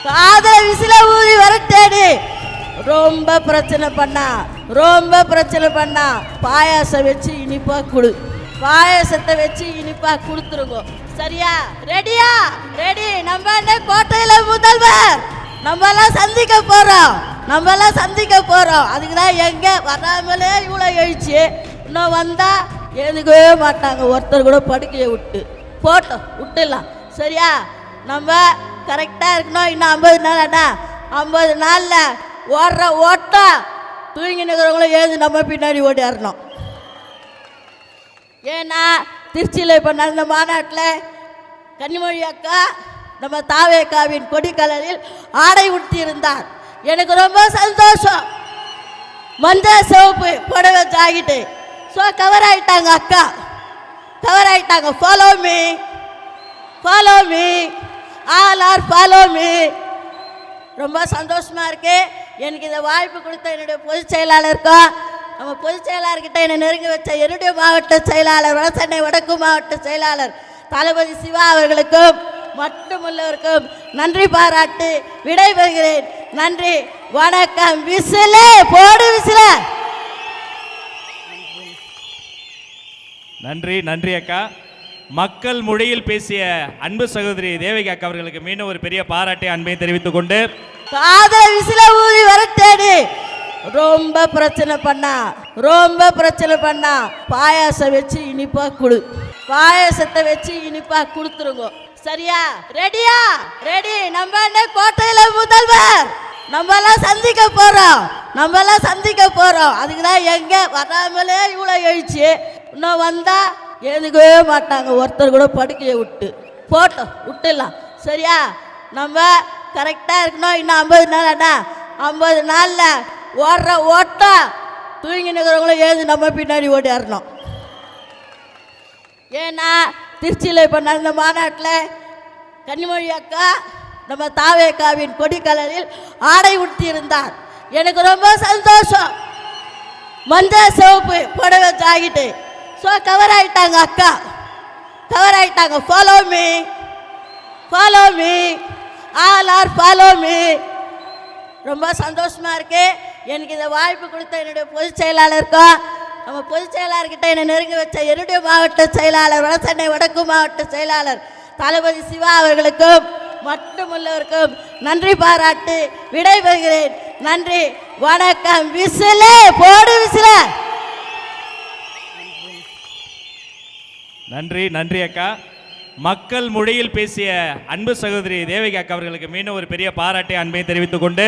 காதல விசில ஊதி வரட்டேடி ரொம்ப பிரச்சனை பண்ணா பாயாசம் வச்சு இனிப்பா கொடு. பாயாசத்தை வச்சு இனிப்பா கொடுத்துருங்க. சரியா? ரெடியா? ரெடி. நம்ம என்ன கோட்டையில முதல்வர் நம்ம எல்லாம் சந்திக்க போறோம். அதுக்கு தான் எங்க வராமலே இவ்வளோ எழுச்சி. இன்னும் வந்தா எழுதுக்கவே மாட்டாங்க. ஒருத்தர் கூட படுக்கையை விட்டுடலாம். சரியா? நம்ம கரெக்டாக இருக்கணும். இன்னும் 50 நாளாண்ணா, 50 நாளில் ஓடுற ஓட்டம் தூங்கி நிற்கிறவங்களும் எழுந்து நம்ம பின்னாடி ஓடிடணும். ஏன்னா திருச்சியில் இப்போ நடந்த மாநாட்டில் கன்னிமொழி அக்கா நம்ம தாவேக்காவின் கொடி கலரில் ஆடை உடுத்தி இருந்தார். எனக்கு ரொம்ப சந்தோஷம். மஞ்சள் சிவப்பு புடவை ஜாக்கெட்டு. ஸோ கவர் ஆகிட்டாங்க அக்கா, கவர் ஆகிட்டாங்க. Follow me all are follow me. ரொம்ப சந்தோஷமாக இருக்கு. எனக்கு இந்த வாய்ப்பு கொடுத்த என்னுடைய பொதுச் செயலாளருக்கும், நம்ம பொதுச் செயலாளர்கிட்ட என்னை நெருங்கி வச்ச என்னுடைய மாவட்ட செயலாளர், வடசென்னை வடக்கு மாவட்ட செயலாளர் தளபதி சிவா அவர்களுக்கும் மட்டுமுள்ளவருக்கும் நன்றி பாராட்டு விடைபெறுகிறேன். நன்றி, வணக்கம். விசிலே போடு, விசில. நன்றி அக்கா. மக்கள் மொழியில் பேசிய அன்பு சகோதரி தேவகி அக்கா அவர்களுக்கு மீண்டும் ஒரு பெரிய பாராட்டை அன்பை தெரிவித்துக் கொண்டு, காதல விசில ஊதி வரட்டேடி ரொம்ப பிரச்சனை பண்ணா பாயாசம் வச்சு இனிப்பா கொடு. பாயாசத்தை வச்சு இனிப்பா கொடுத்துருங்க. சரியா? ரெடியா? ரெடி. நம்ம என்ன கோட்டையில முதல்வர் நம்ம எல்லாம் சந்திக்க போறோம். அதுக்கு தான் எங்க வராமலே இவ்வளோ எழுச்சி. இன்னும் வந்தா எழுதுக்கவே மாட்டாங்க. ஒருத்தர் கூட படுக்கையை விட்டுடலாம். சரியா? நம்ம கரெக்டாக இருக்கணும். இன்னும் 50 நாளாண்ணா, 50 நாளில் ஓடுற ஓட்டம் தூங்கி நிற்கிறவங்களும் எழுந்து நம்ம பின்னாடி ஓடிடணும். ஏன்னா திருச்சியில் இப்போ நடந்த மாநாட்டில் கன்னிமொழி அக்கா நம்ம தாவேக்காவின் கொடி கலரில் ஆடை உடுத்தி இருந்தார். எனக்கு ரொம்ப சந்தோஷம். மஞ்சள் சிவப்பு புடவை ஜாக்கெட்டு. ஸோ கவர் ஆகிட்டாங்க அக்கா, கவர் ஆகிட்டாங்க. Follow me all are follow me. ரொம்ப சந்தோஷமாக இருக்கு. எனக்கு இந்த வாய்ப்பு கொடுத்த என்னுடைய பொதுச் செயலாளருக்கும், நம்ம பொதுச் செயலாளர்கிட்ட என்னை நெருங்கி வச்ச என்னுடைய மாவட்ட செயலாளர், வடசென்னை வடக்கு மாவட்ட செயலாளர் தளபதி சிவா அவர்களுக்கும் மட்டுமுள்ளவருக்கும் நன்றி பாராட்டு விடைபெறுகிறேன். நன்றி, வணக்கம். விசிலே போடு, விசில. நன்றி அக்கா. மக்கள் மொழியில் பேசிய அன்பு சகோதரி தேவகி அக்கா அவர்களுக்கு மீண்டும் ஒரு பெரிய பாராட்டை அன்பை தெரிவித்துக் கொண்டு,